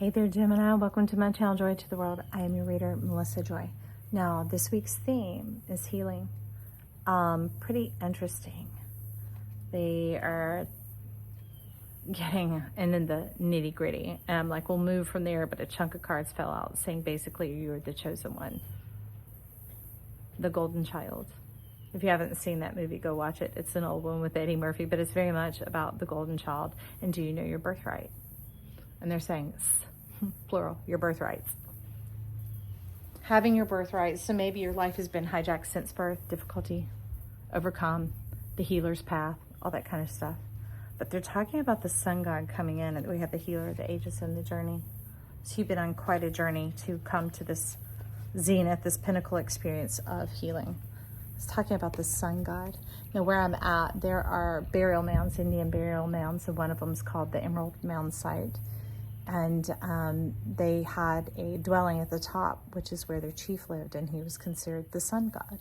Hey there, Gemini. Welcome to my channel, Joy to the World. I am your reader, Melissa Joy. Now, this week's theme is healing. Pretty interesting. They are getting into the nitty gritty. And I'm like, we'll move from there, but a chunk of cards fell out saying basically you're the chosen one. The Golden Child. If you haven't seen that movie, go watch it. It's an old one with Eddie Murphy, but it's very much about the Golden Child. And do you know your birthright? And they're saying, plural, your birthrights. Having your birthright, so maybe your life has been hijacked since birth, difficulty, overcome, the healer's path, all that kind of stuff. But they're talking about the sun god coming in, and we have the healer, the ages, and the journey. So you've been on quite a journey to come to this zenith, this pinnacle experience of healing. It's talking about the sun god. Now where I'm at, there are burial mounds, Indian burial mounds, and one of them is called the Emerald Mound Site. And they had a dwelling at the top, which is where their chief lived, and he was considered the sun god.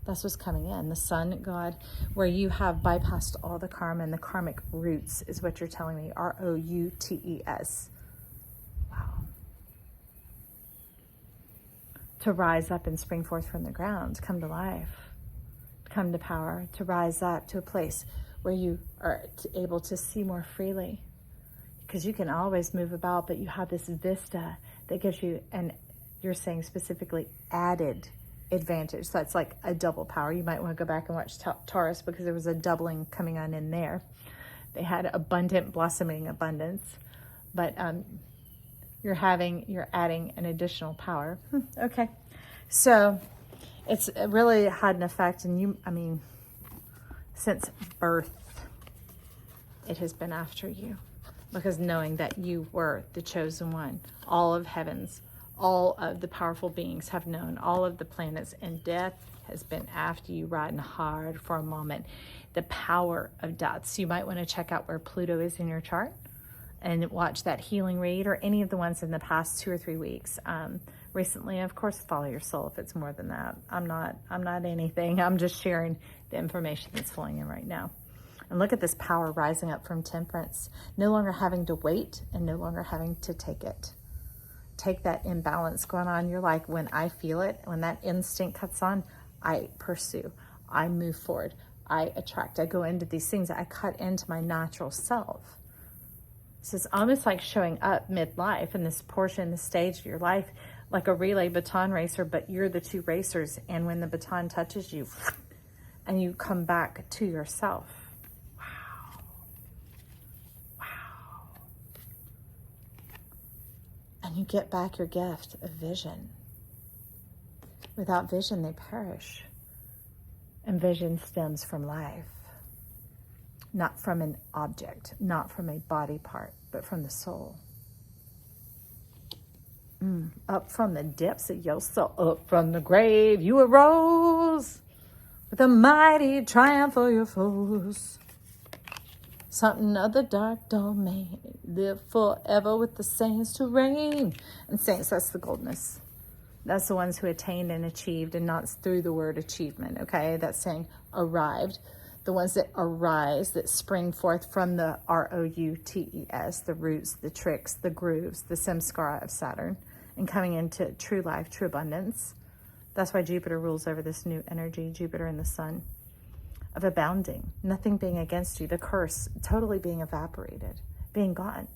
That's what's coming in, the sun god, where you have bypassed all the karma, and the karmic roots is what you're telling me, R-O-U-T-E-S. Wow. To rise up and spring forth from the ground, to come to life, to come to power, to rise up to a place where you are able to see more freely. Because you can always move about, but you have this vista that gives you, and you're saying specifically, added advantage. So it's like a double power. You might want to go back and watch Taurus, because there was a doubling coming on in there. They had abundant, blossoming abundance, but you're adding an additional power. Okay, so it's really had an effect, and since birth, it has been after you. Because knowing that you were the chosen one, all of heavens, all of the powerful beings have known, all of the planets, and death has been after you, riding hard for a moment. The power of death. So you might want to check out where Pluto is in your chart and watch that healing read, or any of the ones in the past 2 or 3 weeks. Recently, of course, follow your soul if it's more than that. I'm not anything. I'm just sharing the information that's flowing in right now. And look at this power rising up from Temperance. No longer having to wait, and no longer having to take it. Take that imbalance going on. You're like, when I feel it, when that instinct cuts on, I pursue. I move forward. I attract. I go into these things. I cut into my natural self. So it's almost like showing up midlife in this portion, this stage of your life, like a relay baton racer, but you're the two racers. And when the baton touches you, and you come back to yourself. And you get back your gift of vision. Without vision, they perish. And vision stems from life. Not from an object, not from a body part, but from the soul. Up from the depths of your soul, up from the grave, you arose with a mighty triumph for your foes. Something of the dark domain, live forever with the saints to reign. And saints, that's the goldness. That's the ones who attained and achieved, and not through the word achievement, okay? That's saying arrived. The ones that arise, that spring forth from the R-O-U-T-E-S, the roots, the tricks, the grooves, the samskara of Saturn, and coming into true life, true abundance. That's why Jupiter rules over this new energy, Jupiter and the sun. Of abounding, nothing being against you, the curse totally being evaporated, being gone.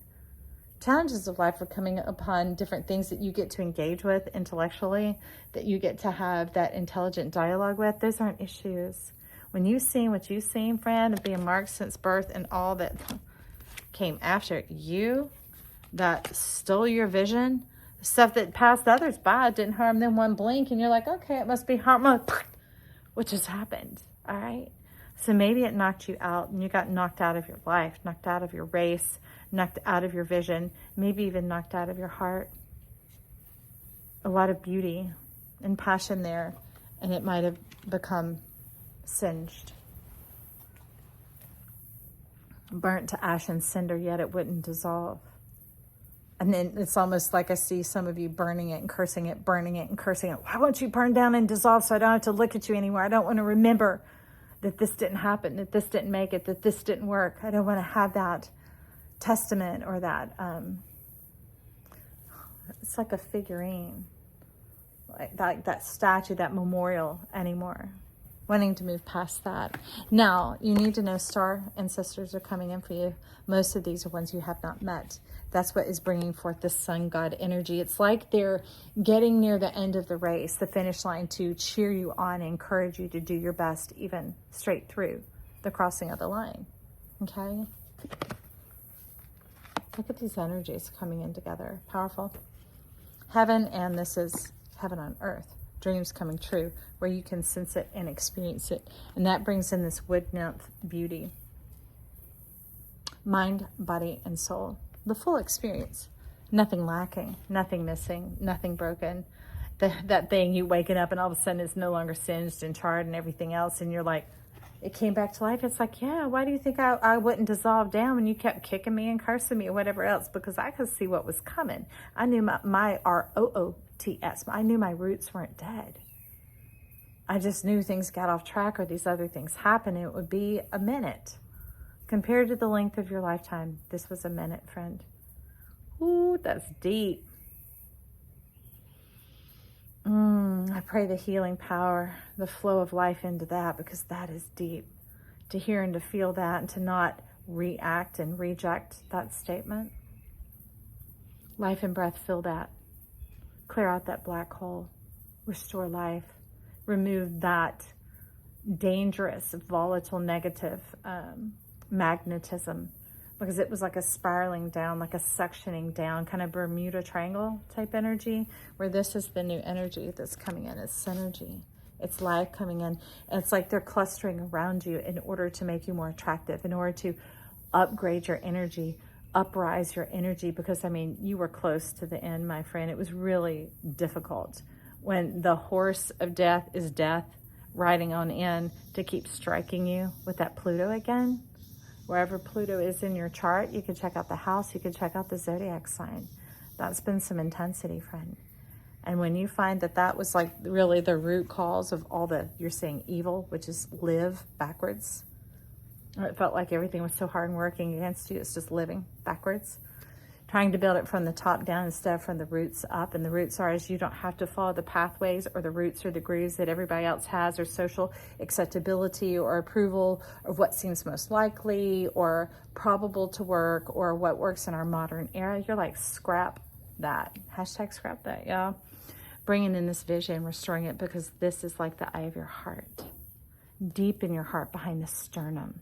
Challenges of life are coming upon different things that you get to engage with intellectually, that you get to have that intelligent dialogue with. Those aren't issues. When you've seen what you've seen, friend, of being marked since birth and all that came after you, that stole your vision, stuff that passed others by, didn't harm them one blink, and you're like, okay, it must be harmless, which has happened, all right? So maybe it knocked you out, and you got knocked out of your life, knocked out of your race, knocked out of your vision, maybe even knocked out of your heart. A lot of beauty and passion there, and it might have become singed. Burnt to ash and cinder, yet it wouldn't dissolve. And then it's almost like I see some of you burning it and cursing it, burning it and cursing it. Why won't you burn down and dissolve so I don't have to look at you anymore? I don't want to remember that this didn't happen, that this didn't make it, that this didn't work. I don't want to have that testament or that It's like a figurine, like that statue, that memorial anymore. Wanting to move past that. Now, you need to know star ancestors are coming in for you. Most of these are ones you have not met. That's what is bringing forth the sun god energy. It's like they're getting near the end of the race, the finish line, to cheer you on, encourage you to do your best, even straight through the crossing of the line. Okay? Look at these energies coming in together. Powerful. Heaven, and this is heaven on earth. Dreams coming true, where you can sense it and experience it. And that brings in this wood nymph beauty. Mind, body, and soul. The full experience. Nothing lacking, nothing missing, nothing broken. That thing you waking up and all of a sudden it's no longer singed and charred and everything else. And you're like, it came back to life. It's like, yeah, why do you think I wouldn't dissolve down when you kept kicking me and cursing me or whatever else? Because I could see what was coming. I knew my ROOTS. I knew my roots weren't dead. I just knew things got off track or these other things happened. It would be a minute. Compared to the length of your lifetime, this was a minute, friend. Ooh, that's deep. I pray the healing power, the flow of life into that, because that is deep. To hear and to feel that and to not react and reject that statement. Life and breath, fill that. Clear out that black hole. Restore life. Remove that dangerous, volatile, negative magnetism, because it was like a spiraling down, like a suctioning down, kind of Bermuda Triangle type energy, where this is the new energy that's coming in. It's synergy. It's life coming in. And it's like they're clustering around you in order to make you more attractive, in order to upgrade your energy, uprise your energy, because, I mean, you were close to the end, my friend. It was really difficult when the horse of death is death riding on in to keep striking you with that Pluto again. Wherever Pluto is in your chart, you can check out the house, you can check out the zodiac sign. That's been some intensity, friend. And when you find that that was like really the root cause of all the, you're saying evil, which is live backwards. It felt like everything was so hard and working against you. It's just living backwards. Trying to build it from the top down instead of from the roots up. And the roots are, is you don't have to follow the pathways or the roots or the grooves that everybody else has, or social acceptability or approval of what seems most likely or probable to work or what works in our modern era. You're like, scrap that. Hashtag scrap that, yeah. Bringing in this vision, restoring it, because this is like the eye of your heart. Deep in your heart, behind the sternum,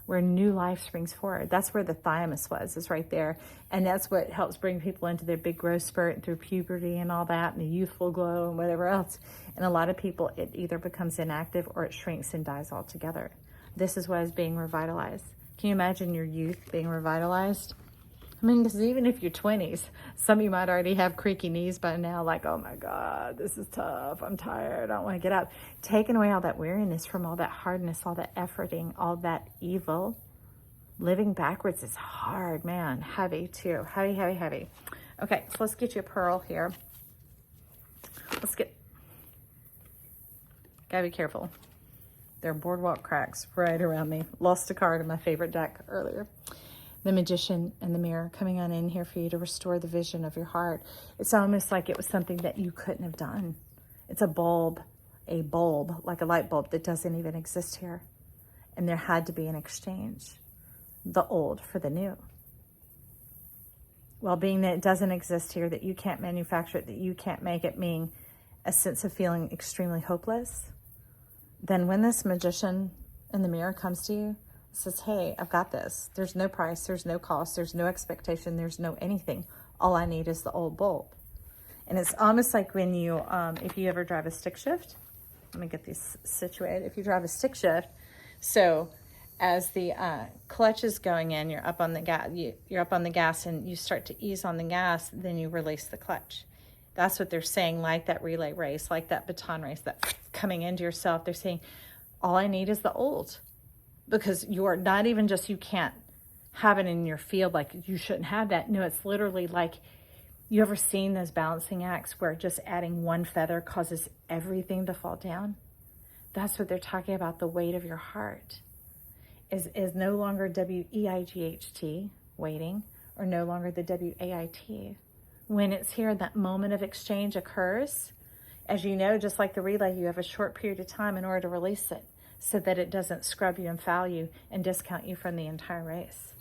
where new life springs forward. That's where the thymus was, is right there. And that's what helps bring people into their big growth spurt through puberty and all that, and the youthful glow and whatever else. And a lot of people, it either becomes inactive or it shrinks and dies altogether. This is what is being revitalized. Can you imagine your youth being revitalized? I mean, because even if you're 20s, some of you might already have creaky knees by now, like, oh my God, this is tough. I'm tired. I don't want to get up. Taking away all that weariness from all that hardness, all that efforting, all that evil. Living backwards is hard, man. Heavy too. Heavy, heavy, heavy. Okay, so let's get you a pearl here. Gotta be careful. There are boardwalk cracks right around me. Lost a card in my favorite deck earlier. The Magician and the Mirror coming on in here for you to restore the vision of your heart. It's almost like it was something that you couldn't have done. It's a bulb, like a light bulb that doesn't even exist here. And there had to be an exchange. The old for the new. Well, being that it doesn't exist here, that you can't manufacture it, that you can't make it, meaning a sense of feeling extremely hopeless, then when this Magician in the Mirror comes to you, says, hey, I've got this. There's no price, there's no cost, there's no expectation, there's no anything. All I need is the old bulb. And it's almost like when you, if you ever drive a stick shift, let me get these situated. If you drive a stick shift, so as the clutch is going in, you're up on the gas, you're up on the gas and you start to ease on the gas, then you release the clutch. That's what they're saying, like that relay race, like that baton race, that coming into yourself. They're saying, all I need is the old. Because you're not even just, you can't have it in your field, like you shouldn't have that. No, it's literally like, you ever seen those balancing acts where just adding one feather causes everything to fall down? That's what they're talking about. The weight of your heart is no longer W-E-I-G-H-T, waiting, or no longer the W-A-I-T, when it's here, that moment of exchange occurs. As you know, just like the relay, you have a short period of time in order to release it so that it doesn't scrub you and foul you and discount you from the entire race.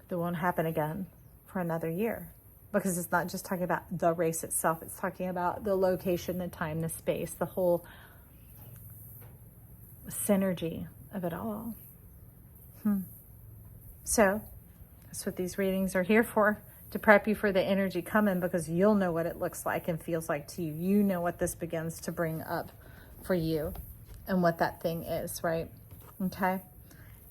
That won't happen again for another year, because it's not just talking about the race itself. It's talking about the location, the time, the space, the whole synergy of it all. So that's what these readings are here for, to prep you for the energy coming, because you'll know what it looks like and feels like to you. You know what this begins to bring up for you and what that thing is, right? Okay?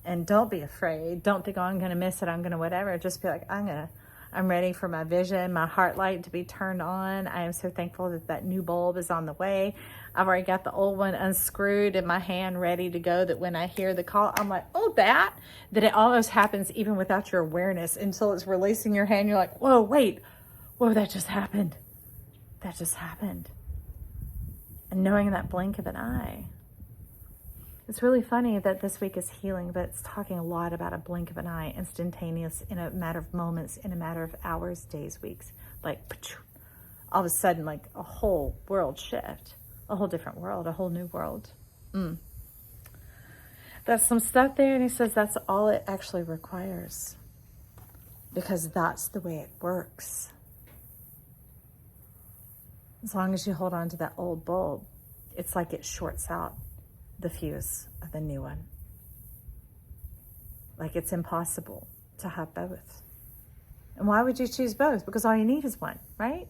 And don't be afraid. Don't think, oh, I'm going to miss it. I'm going to whatever. Just be like, I'm ready for my vision, my heart light to be turned on. I am so thankful that that new bulb is on the way. I've already got the old one unscrewed in my hand, ready to go, that when I hear the call, I'm like, oh, that it almost happens even without your awareness, until it's releasing your hand. You're like, whoa, wait, whoa, that just happened. That just happened. And knowing that blink of an eye. It's really funny that this week is healing, but it's talking a lot about a blink of an eye, instantaneous, in a matter of moments, in a matter of hours, days, weeks. Like, all of a sudden, like a whole world shift, a whole different world, a whole new world. That's some stuff there, and he says that's all it actually requires, because that's the way it works. As long as you hold on to that old bulb, it's like it shorts out the fuse of the new one. Like, it's impossible to have both. And why would you choose both? Because all you need is one, right?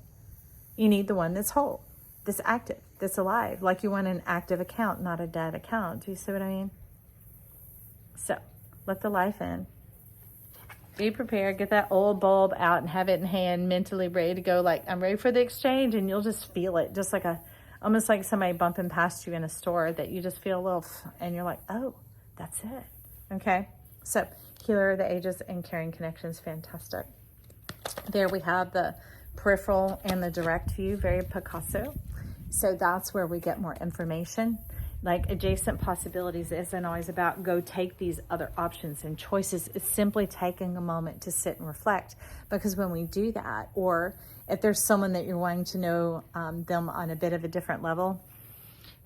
You need the one that's whole, that's active, that's alive. Like, you want an active account, not a dead account. Do you see what I mean? So let the life in. Be prepared. Get that old bulb out and have it in hand, mentally ready to go. Like, I'm ready for the exchange, and you'll just feel it, just like almost like somebody bumping past you in a store, that you just feel a little, and you're like, oh, that's it. Okay. So Healer of the Ages and Caring Connections, fantastic. There we have the peripheral and the direct view, very Picasso. So that's where we get more information. Like, adjacent possibilities isn't always about go take these other options and choices. It's simply taking a moment to sit and reflect, because when we do that, or if there's someone that you're wanting to know them on a bit of a different level,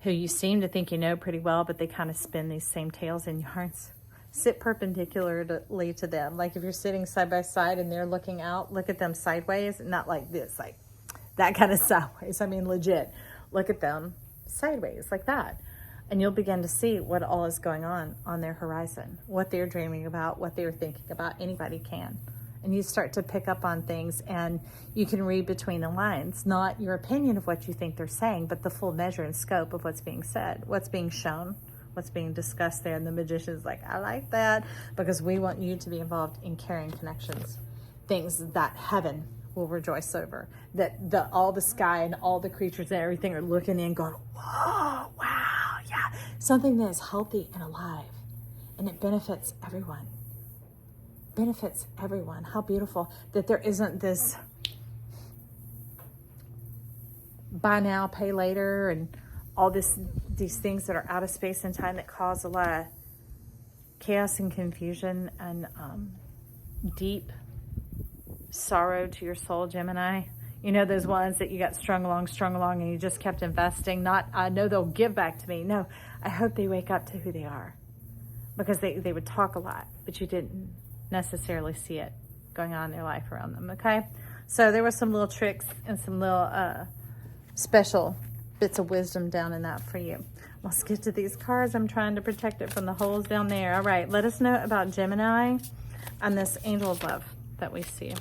who you seem to think you know pretty well, but they kind of spin these same tales in yarns, sit perpendicularly to them. Like, if you're sitting side by side and they're looking out, look at them sideways, not like this, like that kind of sideways. I mean, legit, look at them sideways like that. And you'll begin to see what all is going on their horizon, what they're dreaming about, what they're thinking about. Anybody can. And you start to pick up on things, and you can read between the lines, not your opinion of what you think they're saying, but the full measure and scope of what's being said, what's being shown, what's being discussed there. And the magician's like, I like that, because we want you to be involved in caring connections, things that heaven will rejoice over, that all the sky and all the creatures and everything are looking in going, whoa, wow, yeah, something that is healthy and alive, and it benefits everyone. Benefits everyone. How beautiful that there isn't this buy now, pay later, and all these things that are out of space and time that cause a lot of chaos and confusion and deep sorrow to your soul, Gemini. You know, those ones that you got strung along, and you just kept investing. Not, I know they'll give back to me. No, I hope they wake up to who they are, because they would talk a lot, but you didn't necessarily see it going on in their life around them. Okay, so there were some little tricks and some little special bits of wisdom down in that for you. Let's get to these cards. I'm trying to protect it from the holes down there. All right, let us know about Gemini and this angel of love that we see.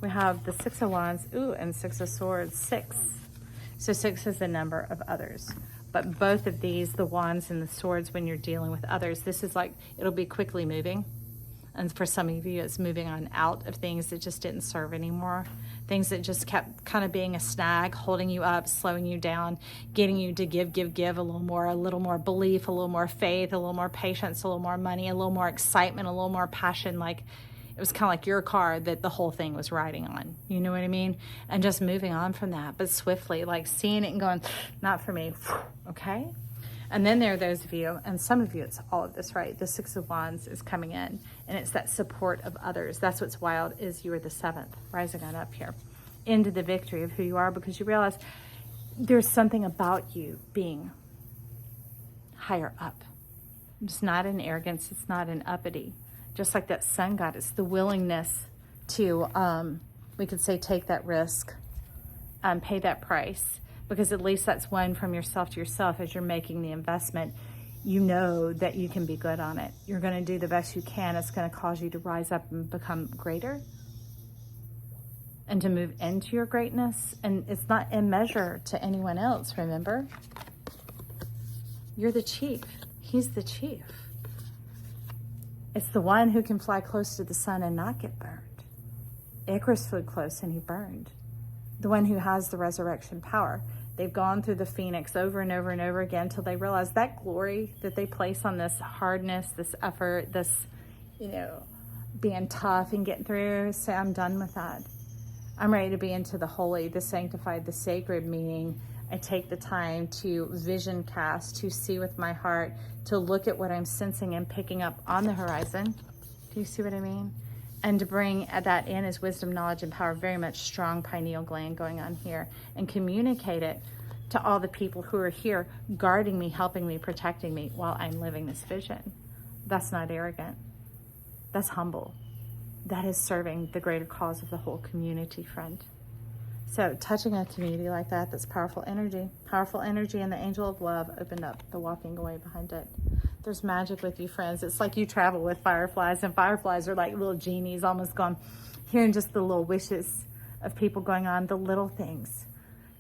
We have the Six of Wands, and Six of Swords, 6. So 6 is the number of others. But both of these, the Wands and the Swords, when you're dealing with others, this is like, it'll be quickly moving. And for some of you, it's moving on out of things that just didn't serve anymore. Things that just kept kind of being a snag, holding you up, slowing you down, getting you to give a little more belief, a little more faith, a little more patience, a little more money, a little more excitement, a little more passion. Like, it was kind of like your car that the whole thing was riding on. You know what I mean? And just moving on from that, but swiftly, like seeing it and going, not for me. Okay? And then there are those of you, and some of you, it's all of this, right? The Six of Wands is coming in, and it's that support of others. That's what's wild, is you are the seventh, rising on up here, into the victory of who you are, because you realize there's something about you being higher up. It's not an arrogance. It's not an uppity. Just like that sun goddess, the willingness to, we could say, take that risk, pay that price, because at least that's one from yourself to yourself. As you're making the investment, you know that you can be good on it. You're going to do the best you can. It's going to cause you to rise up and become greater and to move into your greatness. And it's not in measure to anyone else, remember? You're the chief. He's the chief. It's the one who can fly close to the sun and not get burned. Icarus flew close and he burned. The one who has the resurrection power. They've gone through the phoenix over and over and over again until they realize that glory that they place on this hardness, this effort, this, being tough and getting through. Say, I'm done with that. I'm ready to be into the holy, the sanctified, the sacred, meaning I take the time to vision cast, to see with my heart, to look at what I'm sensing and picking up on the horizon. Do you see what I mean? And to bring that in as wisdom, knowledge, and power, very much strong pineal gland going on here, and communicate it to all the people who are here, guarding me, helping me, protecting me while I'm living this vision. That's not arrogant. That's humble. That is serving the greater cause of the whole community, friend. So touching a community like that, that's powerful energy, and the angel of love opened up the walking away behind it. There's magic with you, friends. It's like you travel with fireflies, and fireflies are like little genies, almost gone, hearing just the little wishes of people going on, the little things.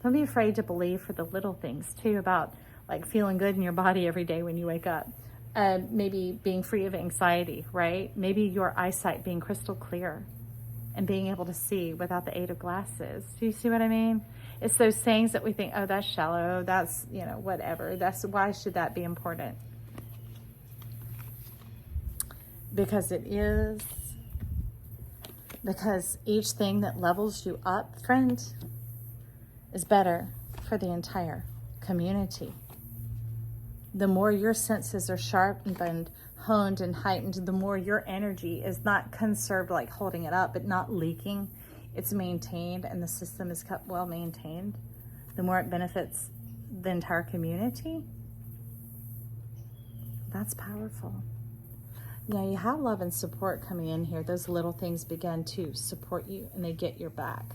Don't be afraid to believe for the little things too, about like feeling good in your body every day when you wake up. Maybe being free of anxiety, right? Maybe your eyesight being crystal clear and being able to see without the aid of glasses. Do you see what I mean? It's those things that we think, oh, that's shallow, that's, whatever. Why should that be important? Because it is. Because each thing that levels you up, friend, is better for the entire community. The more your senses are sharpened and honed and heightened, the more your energy is not conserved, like holding it up, but not leaking. It's maintained, and the system is kept well maintained. The more it benefits the entire community. That's powerful. Yeah, you have love and support coming in here. Those little things begin to support you, and they get your back.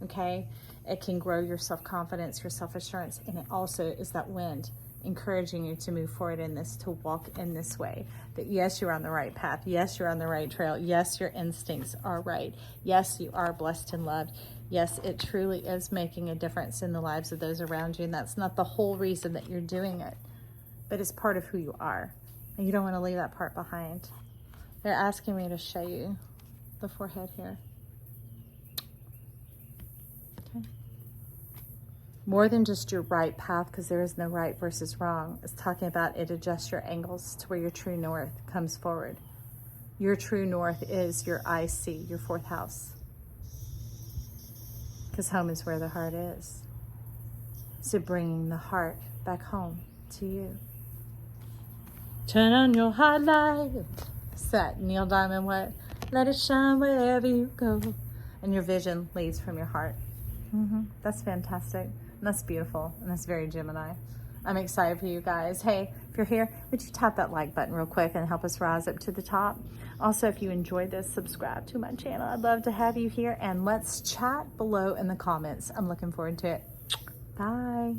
Okay? It can grow your self-confidence, your self-assurance, and it also is that wind encouraging you to move forward in this, to walk in this way. That yes, you're on the right path. Yes, you're on the right trail. Yes, your instincts are right. Yes, you are blessed and loved. Yes, it truly is making a difference in the lives of those around you. And that's not the whole reason that you're doing it, but it's part of who you are. And you don't want to leave that part behind. They're asking me to show you the forehead here. Okay. More than just your right path, because there is no right versus wrong. It's talking about it adjusts your angles to where your true north comes forward. Your true north is your IC, your fourth house. Because home is where the heart is. So bringing the heart back home to you. Turn on your heart light. Set Neil Diamond, what? Let it shine wherever you go. And your vision leads from your heart. That's fantastic. And that's beautiful. And that's very Gemini. I'm excited for you guys. Hey, if you're here, would you tap that like button real quick and help us rise up to the top? Also, if you enjoyed this, subscribe to my channel. I'd love to have you here. And let's chat below in the comments. I'm looking forward to it. Bye.